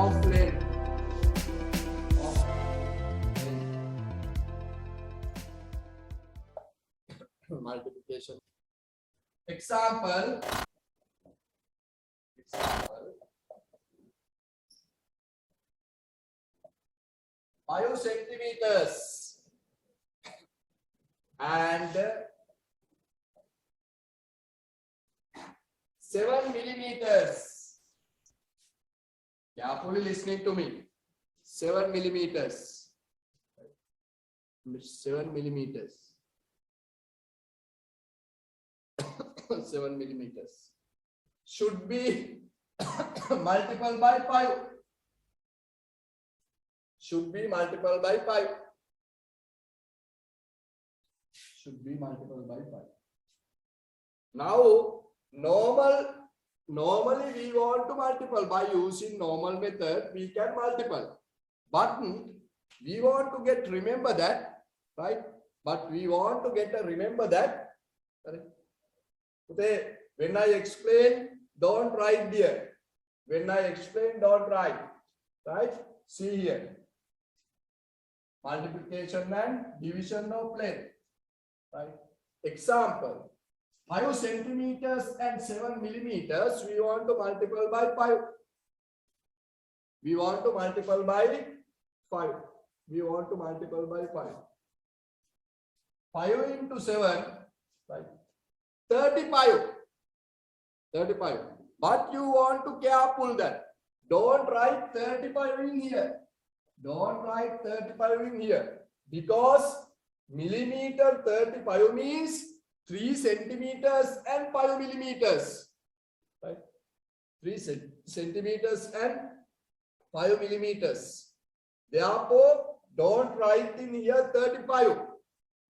of length. Multiplication. Example. 5 centimeters and 7 millimeters. Carefully listening to me. 7 millimeters. 7 millimeters. 7 millimeters should be multiplied by 5. Should be multiplied by 5. Should be multiplied by 5. Now, normally we want to multiply by using normal method. We can multiply, but we want to get remember that, right? But we want to get a remember that. Okay, when I explain, don't write there. When I explain, don't write. Right? See here. Multiplication and division of length. Right? Example. 5 centimeters and 7 millimeters. We want to multiply by 5. We want to multiply by 5. We want to multiply by 5. 5 into 7. Right? 35. 35. But you want to careful that. Don't write 35 in here. Don't write 35 in here. Because millimeter 35 means 3 centimeters and 5 millimeters. Right? 3 centimeters and 5 millimeters. Therefore, don't write in here 35.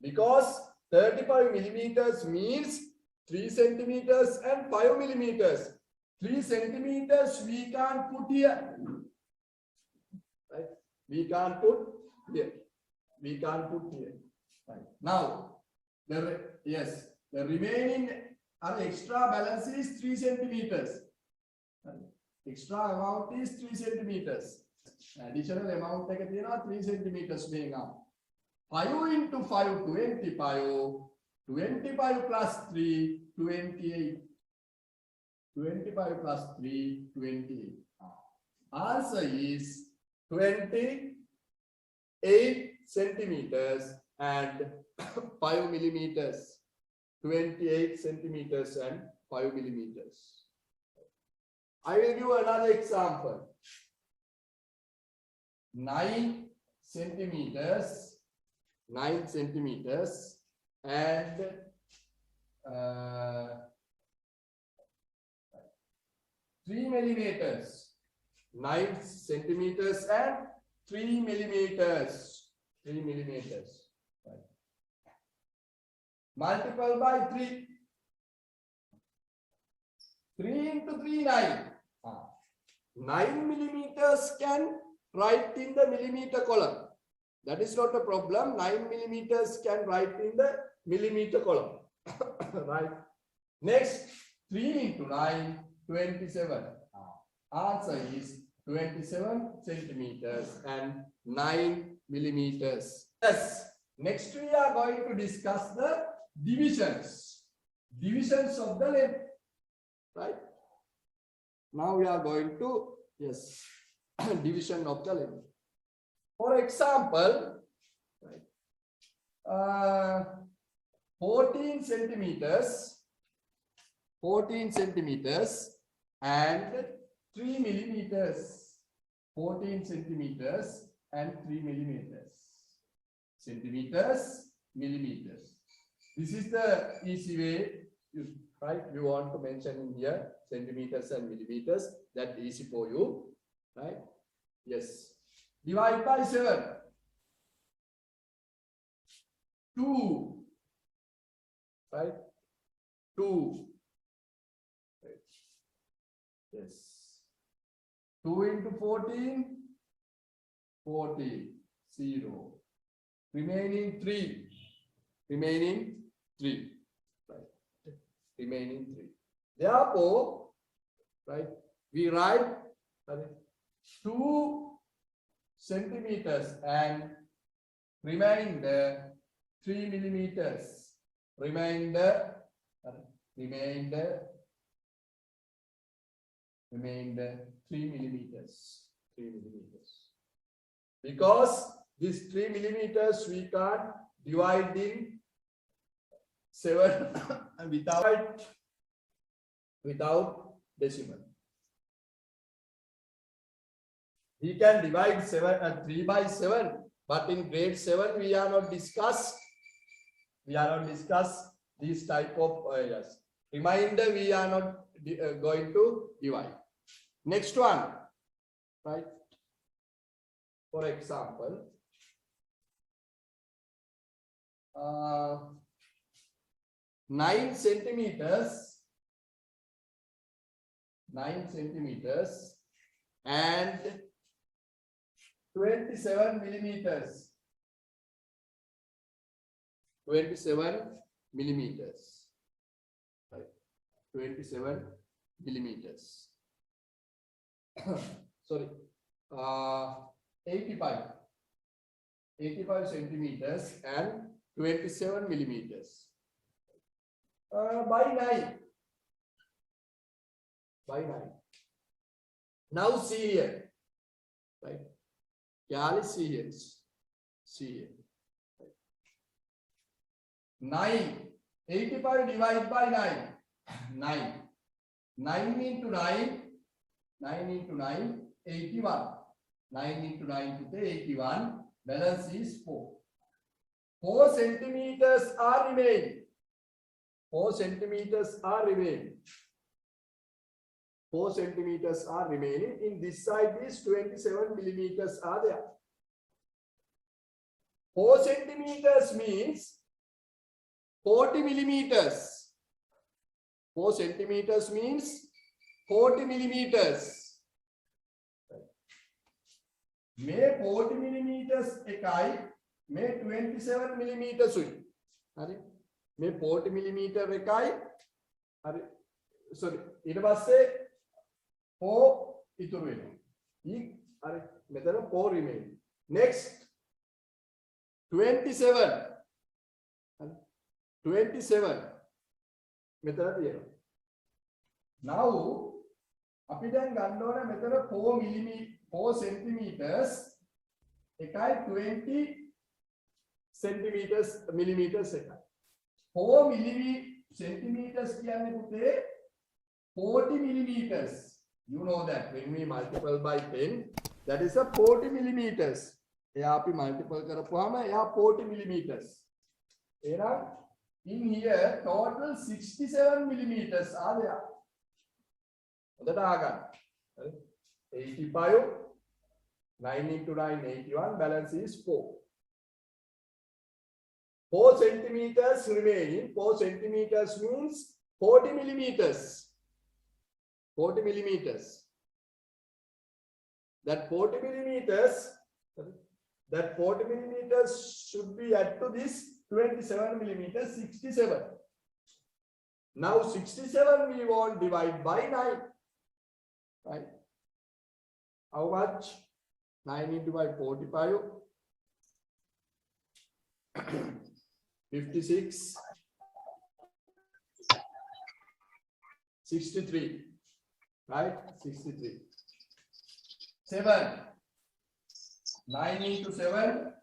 Because 35 millimeters means 3 centimeters and 5 millimeters. 3 centimeters we can't put here. Right? We can't put here. We can't put here. Right. Now, the remaining extra balance is 3 centimeters. Extra amount is 3 centimeters. Additional amount 3 centimeters. 5 into 5, 25. 25 plus 3, 28. 25 plus 3, 28. Answer is 28 centimeters and 5 millimeters. 28 centimeters and 5 millimeters. I will give another example. 9 centimeters. 9 centimeters. And 3 millimeters. 9 centimeters and 3 millimeters. 3 millimeters. Right. Multiple by 3. 3 into 3, 9. 9 millimeters can write in the millimeter column. That is not a problem. 9 millimeters can write in the millimeter column. Right. Next, 3 into 9, 27. Answer is 27 centimeters and 9 millimeters. Yes. Next, we are going to discuss the divisions. Divisions of the length. Right. Now we are going to, division of the length. For example, right, 14 centimeters and 3 millimeters. 14 centimeters and 3 millimeters. Centimeters, millimeters. This is the easy way, right? You want to mention in here centimeters and millimeters. That's easy for you, right? Yes. Divide by 7. 2. Right? 2. Right. Yes. 2 into 14. 40. 0. Remaining 3. Remaining 3. Right. Remaining 3. Therefore, right, we write 2 centimeters and remainder 3 millimeters. Remainder 3 millimeters. 3 millimeters. Because this 3 millimeters we can't divide in 7 without decimal. We can divide 3 by 7, but in grade 7 we are not discuss these type of areas. Remainder we are not going to divide. Next one, right? For example, 9 centimeters and 27 millimeters. 27 millimeters. Right. 27 millimeters. Sorry. 85 centimeters and 27 millimeters. By 9. Now see here, right? Yeah, see here. See here. 9. 85 divided by 9. 9. 9 into 9. 9 into 9. 81. 9 into 9 to the 81. Balance is 4. 4 centimeters are remaining. 4 centimeters are remaining. 4 centimeters are remaining. In this side is 27 millimeters are there. 4 centimeters means 40 millimeters. 4 centimeters means 40 millimeters. May 40 millimeters ekai, may 27 millimeters sui. May 40 millimeter ekai. Sorry, ඊට පස්සේ 4 ඉතුරු වෙනවා. මෙතන 4 remain. Next 27 මෙතන තියෙනවා. Now අපි දැන් ගන්න ඕන මෙතන 4 centimeters එකයි 20 millimeters එකයි. 4 centimeters කියන්නේ පුතේ 40 millimeters. You know that when we multiply by 10, that is a 40 millimeters. එයා අපි multiple කරපුවාම එයා 40 millimeters. එහෙනම් in here total 67 millimeters are there. හොඳට අහගන්න. 85, 9 into 9, 81, balance is 4. 4 centimeters remaining. 4 centimeters means 40 millimeters. 40 millimeters. That 40 millimeters should be added to this 27 millimeters, 67. Now 67 we want divide by 9. Right? How much? 9 into by 45. 56. 63. Right? 63. 7. 9 into 7.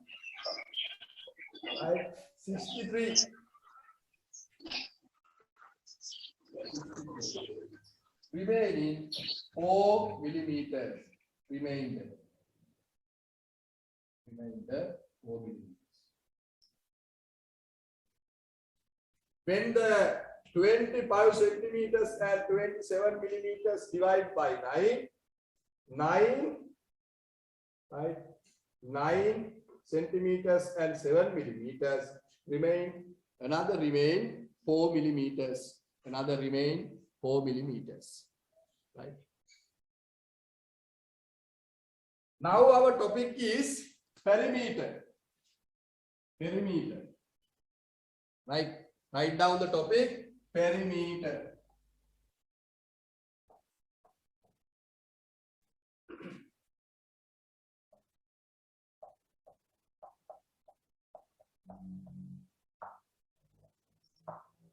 Right? 63. Remaining 4 millimeters. Remainder 4 millimeters. When the 25 centimeters and 27 millimeters divide by 9, right? 9 centimeters and 7 millimeters remain. Another remain 4 millimeters. Another remain 4 millimeters. Right? Now our topic is perimeter. Perimeter. Right? Write down the topic. Perimeter.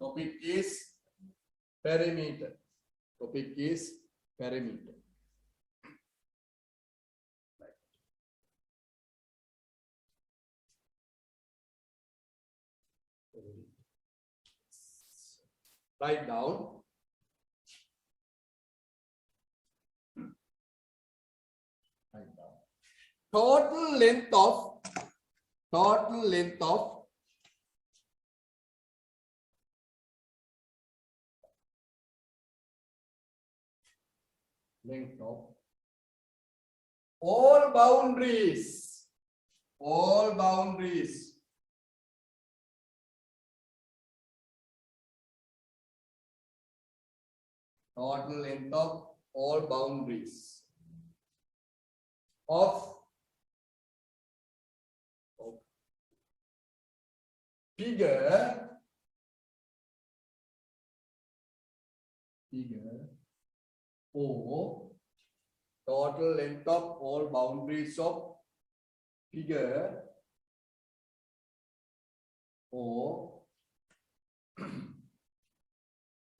Topic is perimeter. Topic is perimeter. Write down. Write down. Total length of all boundaries. Total length of all boundaries of figure O. Total length of all boundaries of figure O.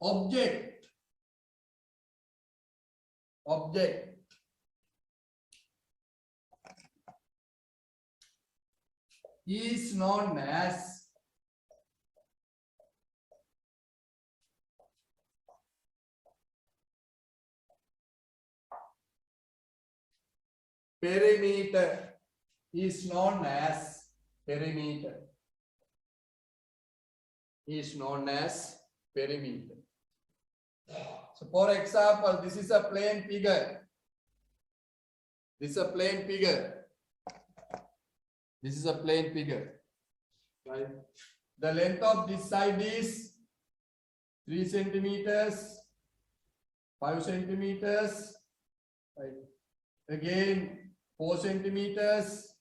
Object is known as perimeter. Is known as perimeter. Is known as perimeter. So for example, this is a plane figure. This is a plane figure. This is a plane figure. Right? The length of this side is 3 centimeters, 5 centimeters, right? Again 4 centimeters,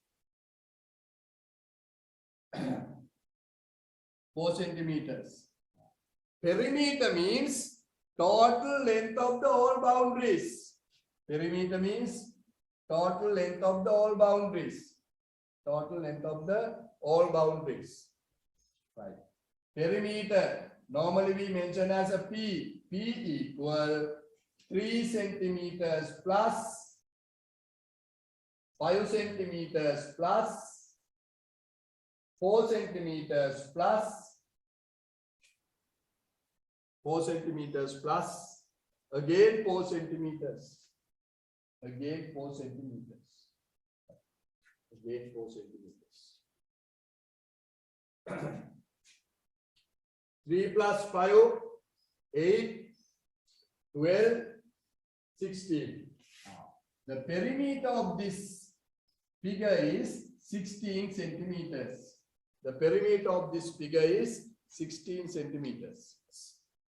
4 centimeters. Perimeter means total length of the all boundaries. Perimeter means total length of the all boundaries. Total length of the all boundaries. Right. Perimeter normally we mention as a P. P equal 3 centimeters plus 5 centimeters plus 4 centimeters plus 4 centimeters plus again 4 centimeters. Again 4 centimeters. Again 4 centimeters. 3 plus 5, 8, 12, 16. The perimeter of this figure is 16 centimeters. The perimeter of this figure is 16 centimeters.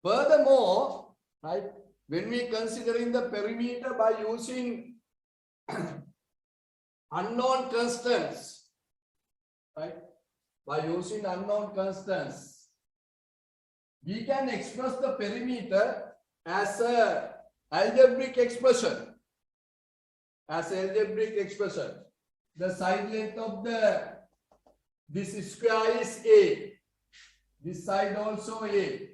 Furthermore, right, when we considering the perimeter by using unknown constants, right, by using unknown constants, we can express the perimeter as a algebraic expression. As algebraic expression, the side length of this square is A. This side also A.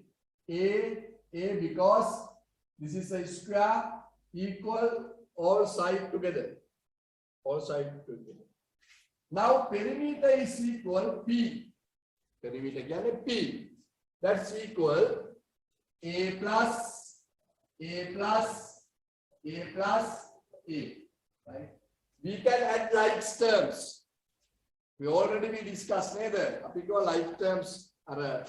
A because this is a square equal all side together. All side together. Now perimeter is equal P. Perimeter again P. That's equal A plus A plus A plus A. Right? We can add like terms. We already discussed neither. Apiko like terms are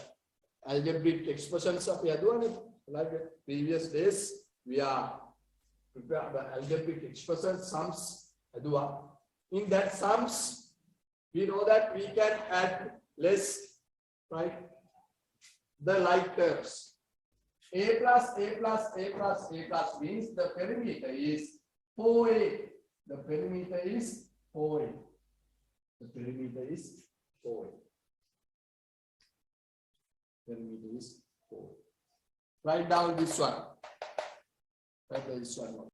algebraic expressions of the like previous days. We are prepare the algebraic expression sums. In that sums, we know that we can add less, right? The like terms. A plus A plus A plus A plus means the perimeter is 4A. The perimeter is 4A. The perimeter is 4A. Perimeter is 4A. Write down this one. Write down this one.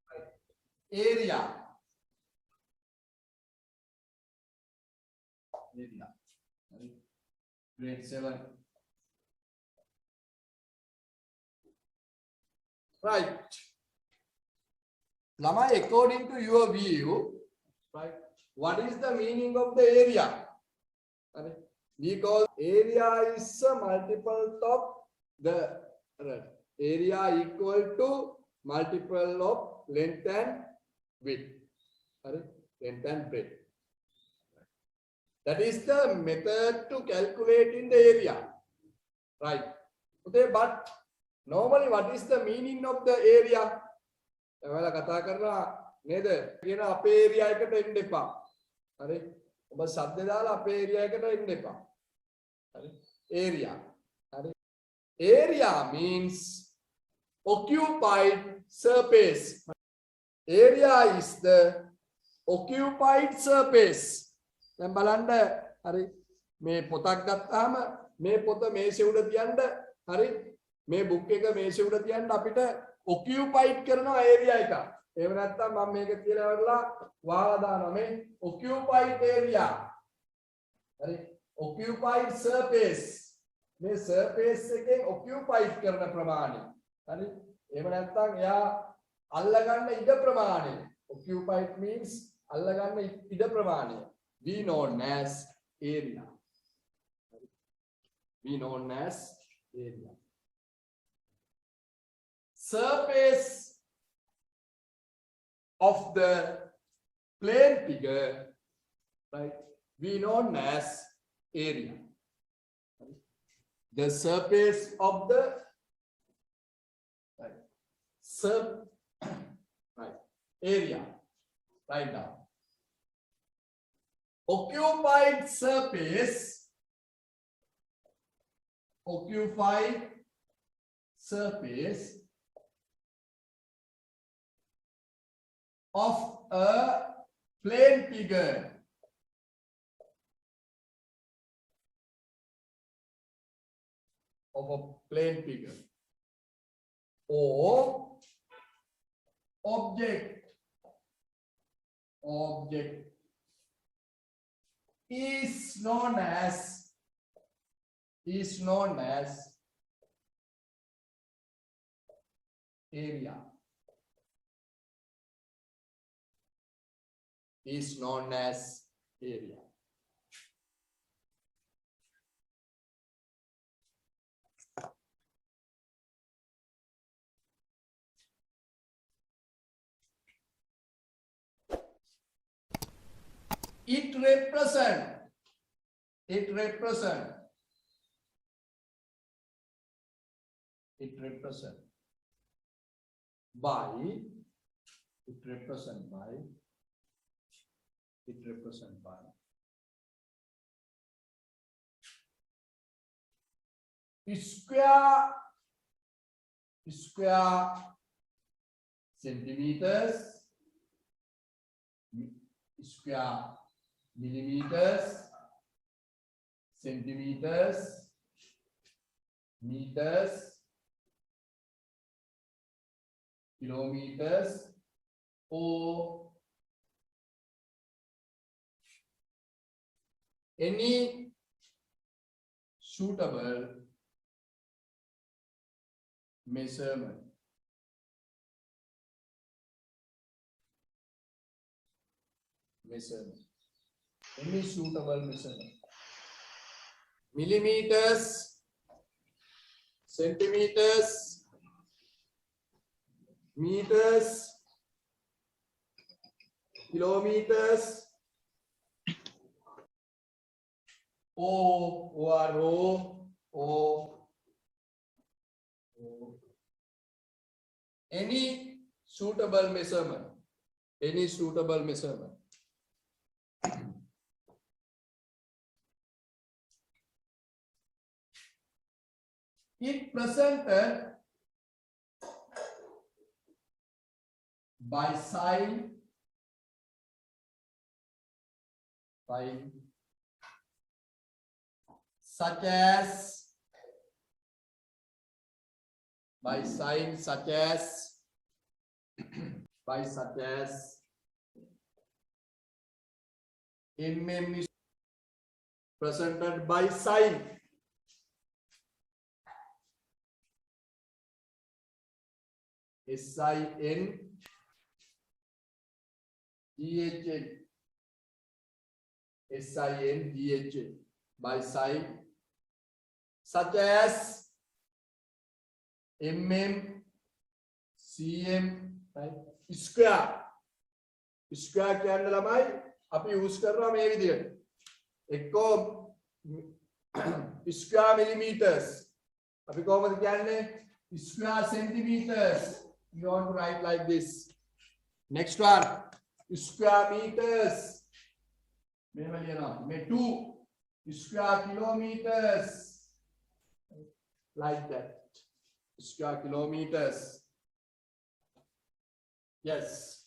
Area. Area. Grade 7. Right. Lamai, according to your view, right, what is the meaning of the area? Because area is a multiple of the area equal to multiple of length and width. Length and breadth. That is the method to calculate in the area. Right. Okay, but normally what is the meaning of the area? ඔයාලා කතා කරනවා නේද? කියන අපේ area එකට එන්න එපා. හරි? ඔබ සද්ද දාලා අපේ ඒරියා එකට එන්න එපා. හරි? Area. හරි? Area means occupied surface. Area is the occupied surface. දැන් බලන්න හරි මේ පොතක් ගත්තාම මේ පොත මේසෙ උඩ තියන්න හරි මේ බුක් එක මේසෙ උඩ තියන්න අපිට occupied කරනවා area එක. එහෙම නැත්නම් මම මේක කියලා වරලා වහලා දානවා මේ occupied area. හරි occupied surface. මේ surface එකෙන් occupied කරන ප්‍රමාණය. හරි එහෙම නැත්නම් එයා අල්ලගන්න ඉඩ ප්‍රමාණය. occupied means අල්ලගන්න ඉඩ ප්‍රමාණය. We known as area. We known as area. Surface of the plane figure, right? We known as area. The surface of the right area. Right now. Occupied surface. Occupied surface of a plane figure or object is known as area. Is known as area. It represent by square centimeters, square millimeters, centimeters, meters, kilometers, or any suitable measurement. Any suitable measurement. Millimeters, centimeters, meters, kilometers, any suitable measurement. It presented by sign such as MM is presented by sign. SINDHN. SINDHN by sign such as CM, right? Square කියන්නේ ළමයි අපි use කරනවා මේ විදියට. එක්කෝ square millimeters. අපි කොහොමද කියන්නේ? Square centimeters. You want to write like this. Next one, square meters. මෙහෙම ලියනවා. මේ 2 square kilometers. Like that. Square kilometers. Yes.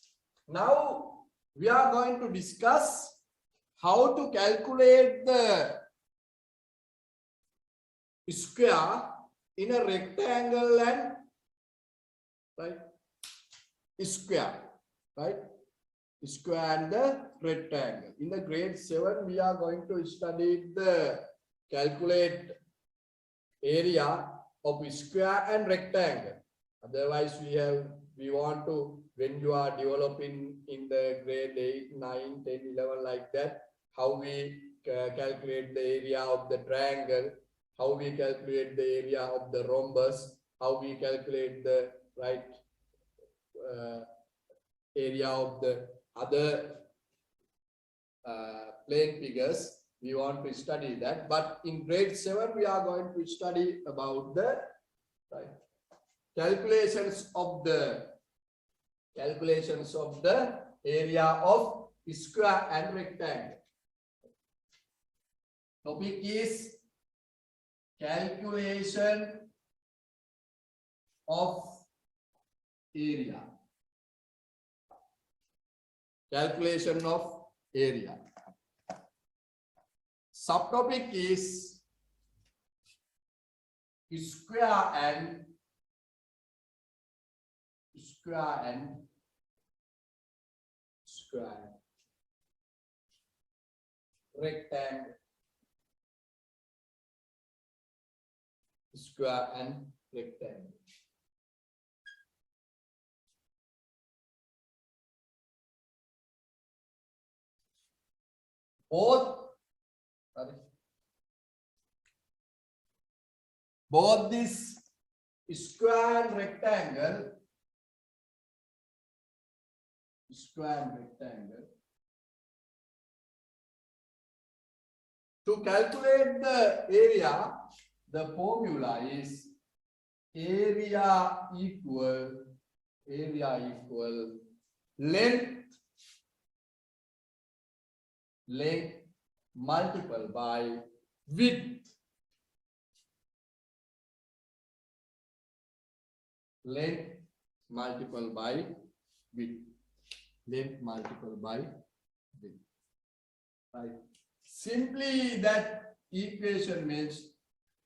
Now we are going to discuss how to calculate the square in a rectangle and right square, right? Square and the rectangle. In the grade 7 we are going to study the calculate area of square and rectangle. Otherwise we want to, when you are developing in the grade 8, 9, 10, 11 like that, how we calculate the area of the triangle, how we calculate the area of the rhombus, how we calculate the right area of the other plane figures. We want to study that, but in grade 7 we are going to study about the right calculations of the area of square and rectangle. Topic is calculation of area. Calculation of area. Subtopic is square and rectangle. Square and rectangle. Both this square and rectangle to calculate the area, the formula is area equal length multiplied by width. Length multiplied by width. Length multiplied by width. Right. Simply that equation means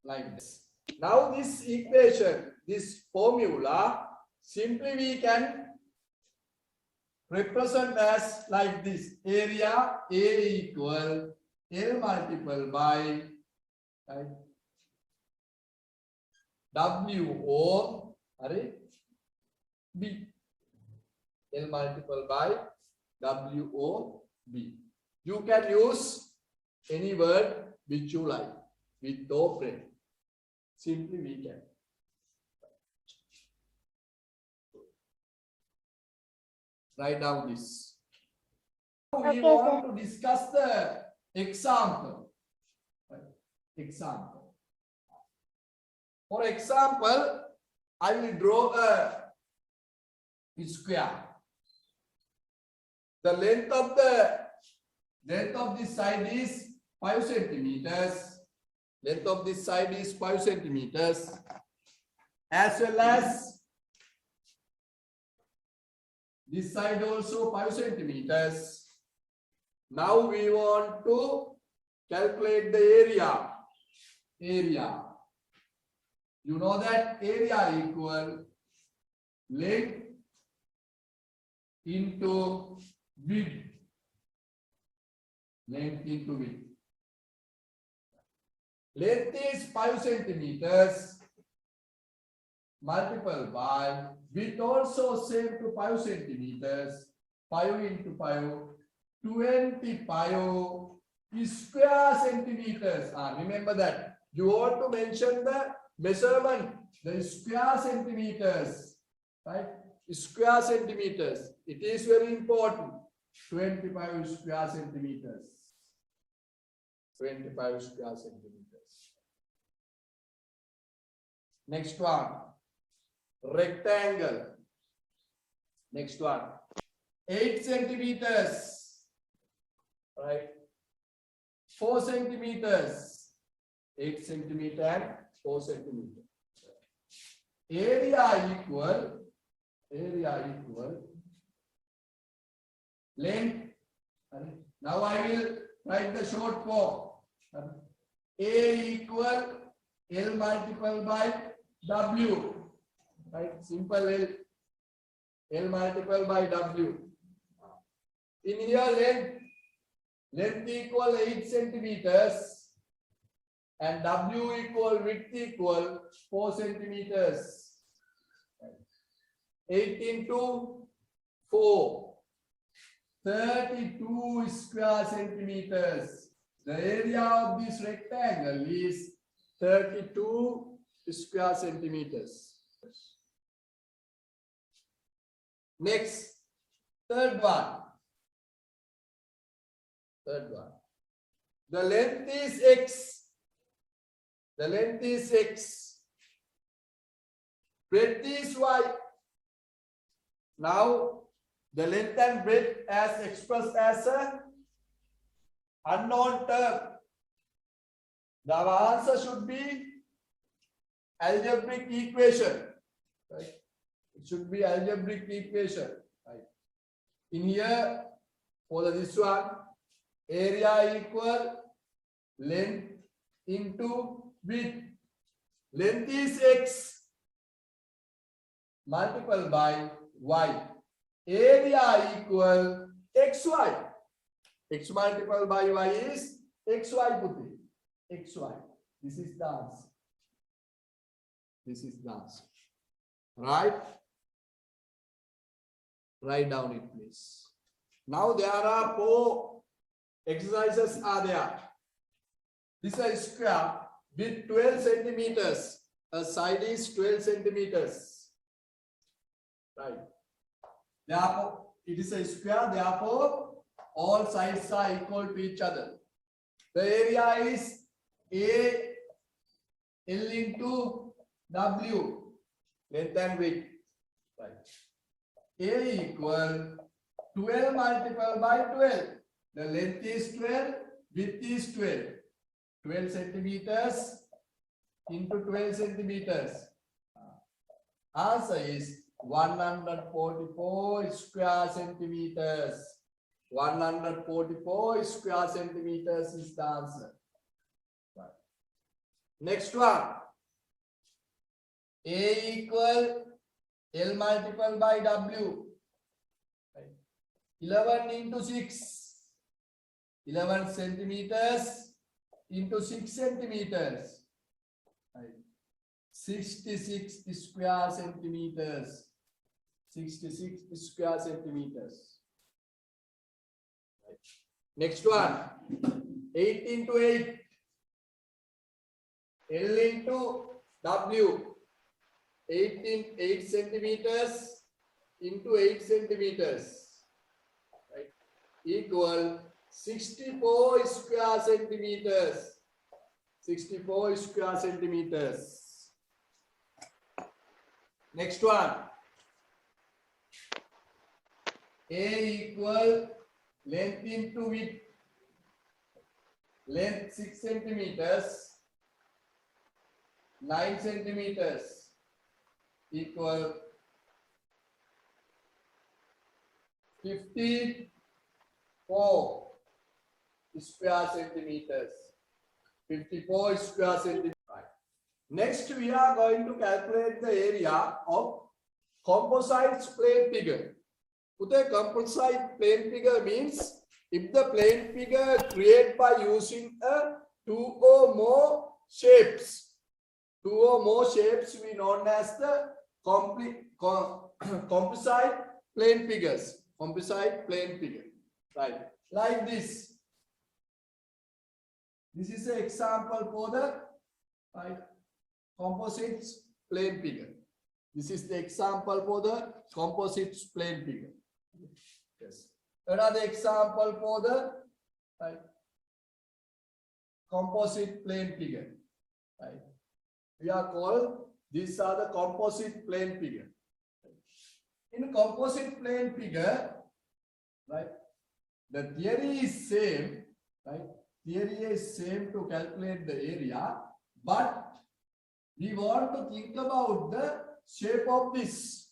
like this. Now this equation, this formula, simply we can represent as like this. Area A equal L multiplied by right, WO B. L multiplied by WOB. You can use any word which you like, with or friend. Simply we can. Write down this. We want to discuss the example. Example. For example, I will draw a square. The length of this side is 5 centimeters. Length of this side is 5 centimeters, as well as this side also 5 centimeters. Now we want to calculate the area. You know that area equal length into width. Length into width. Length is 5 centimeters. multiple by width also same to 5 centimeters. 5 into 5, 25 square centimeters. Remember that. You want to mention the measurement, the square centimeters, right? Square centimeters. It is very important. 25 square centimeters. 25 square centimeters. Next one. Rectangle. Next one. 8 centimeters. Right. 4 centimeters. 8 centimeter and 4 centimeter. Area equal length. Now I will write the short form. A equal L multiplied by W. Right? Simple L. L multiplied by W. In here length equal 8 centimeters and W equal width equal 4 centimeters. 8 into 4. 32 square centimeters. The area of this rectangle is 32 square centimeters. Next, third one. The length is X. Breadth is Y. Now, the length and breadth as expressed as a unknown term. The answer should be algebraic equation. Right? It should be algebraic equation. Right? In here, for this one, area equal length into width. Length is X multiplied by Y. Area equal XY. X multiplied by Y is XY Puti. XY. This is the answer. Right? Write down it, please. Now there are 4 exercises are there. This is a square with 12 centimeters. A side is 12 centimeters. Right. Therefore, it is a square. Therefore, all sides are equal to each other. The area is A L into W. Length and width. Right. A equal 12 multiplied by 12. The length is 12, width is 12. 12 centimeters into 12 centimeters. Answer is 144 square centimeters. 144 square centimeters is the answer. Right. Next one. A equal L multiplied by W. Right. 11 into 6. 11 centimeters into 6 centimeters. Right. 66 square centimeters. 66 square centimeters. Right. Next one. 8 into 8. L into W. 8 centimeters into 8 centimeters. Right. Equal 64 square centimeters. 64 square centimeters. Next one. A equal length into width. Length 6 centimeters. 9 centimeters. Equal 54 square centimeters. 54 square centimeters. Next, we are going to calculate the area of composite plane figure. The composite plane figure means if the plane figure created by using two or more shapes we known as the composite plane figures. Composite plane figure. Right. Like this. This is an example for the right, composites plane figure. This is the example for the composites plane figure. Yes. Another example for the right, composite plane figure. Right. We are called, these are the composite plane figure. In composite plane figure, right, the theory is same, right? Theory is same to calculate the area, but we want to think about the shape of this.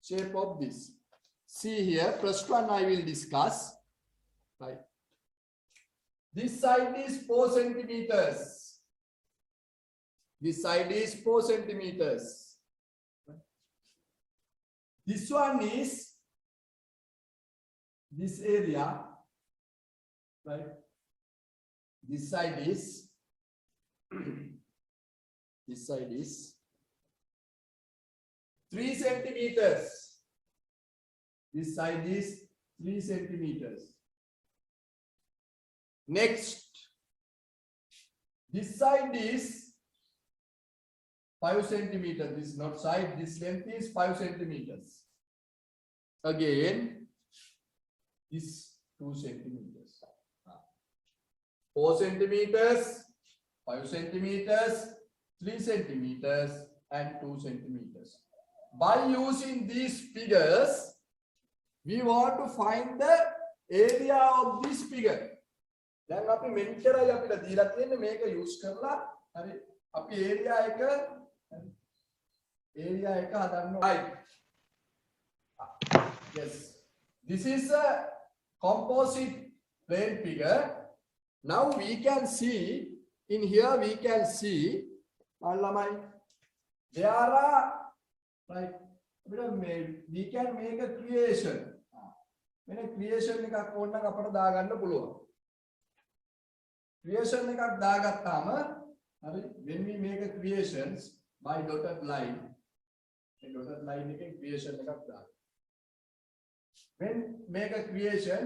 Shape of this. See here, first one I will discuss. Right. This side is 4 centimeters. This side is 4 centimeters. This one is this area, right? This side is this side is 3 centimeters. This side is 3 centimeters. Next, this side is 5 centimeters. This is not side, this length is 5 centimeters. Again, this 2 centimeters. 4 centimeters, 5 centimeters, 3 centimeters, and 2 centimeters. By using these figures, we want to find the area of this figure. දැන් අපි මෙච්චරයි අපිට දීලා තියෙන්නේ මේක use කරලා හරි අපි area එක හදන්න right. Yes, this is a composite plane figure. Now we can see in here, we can see there are like we can make a creation. When a creation එකක් ඕන නම් අපිට දාගන්න පුළුවන්. Creation එකක් දාගත්තාම හරි when we make a creations by dotted line, a dotted line එකෙන් creation එකක් දාගන්න. When make a creation,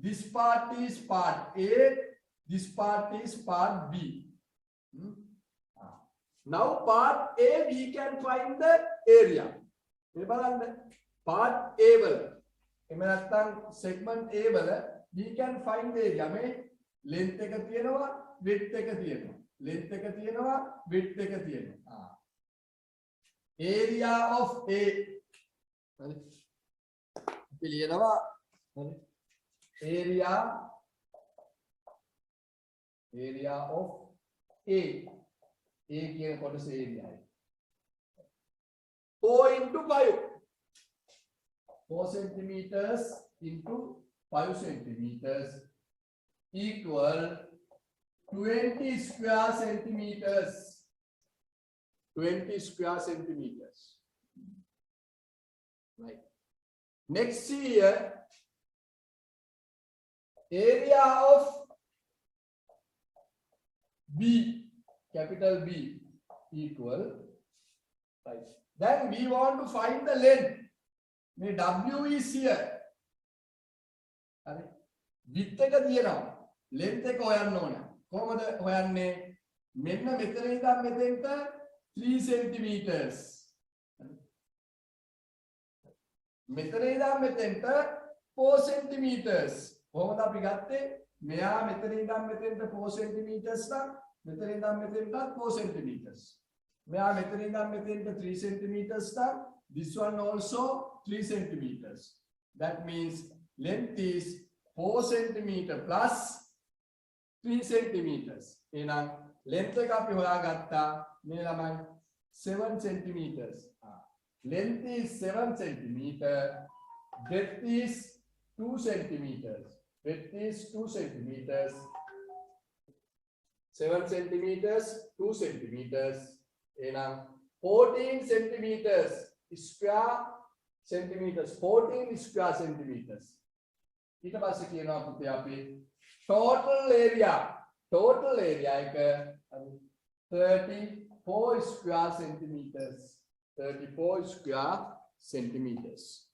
this part is part A, this part is part B. Now part A we can find the area. මේ බලන්න part A වල එහෙම නැත්නම් segment A වල we can find the area. මේ length එක තියෙනවා, width එක තියෙනවා. Length එක තියෙනවා, width එක තියෙනවා. Area of A. හරි. අපි ලියනවා හරි. Area of A. A කියන කොටස area එක. 4 into 5. 4 centimeters into 5 centimeters equal 20 square centimeters. 20 square centimeters. Right. Next, see here, area of B, capital B, equal, right. Then we want to find the length. The W is here. Width එක තියෙනවා. Length එක හොයන්න ඕන. කොහොමද හොයන්නේ? මෙන්න මෙතන ඉඳන් මෙතෙන්ට 3 centimeters. මෙතන ඉඳන් මෙතෙන්ට 4 centimeters. කොහොමද අපි ගත්තේ? මෙයා මෙතන ඉඳන් මෙතෙන්ට 4 centimeters නම් මෙතන ඉඳන් මෙතෙන්ට 4 centimeters. මෙයා මෙතන ඉඳන් මෙතෙන්ට 3 centimeters නම් this one also 3 centimeters. That means length is 4 centimeter plus 3 centimeters. එහෙනම් length එක අපි හොයාගත්තා. මේ ළමයි 7 centimeters. Length is 7 centimeter. Breadth is 2 centimeters. Breadth is 2 centimeters. 7 centimeters, 2 centimeters. එහෙනම් 14 centimeters square centimeters. 14 square centimeters. ඊට පස්සේ කියනවා පුතේ අපි total area එක 34 square centimeters. 34 square centimeters.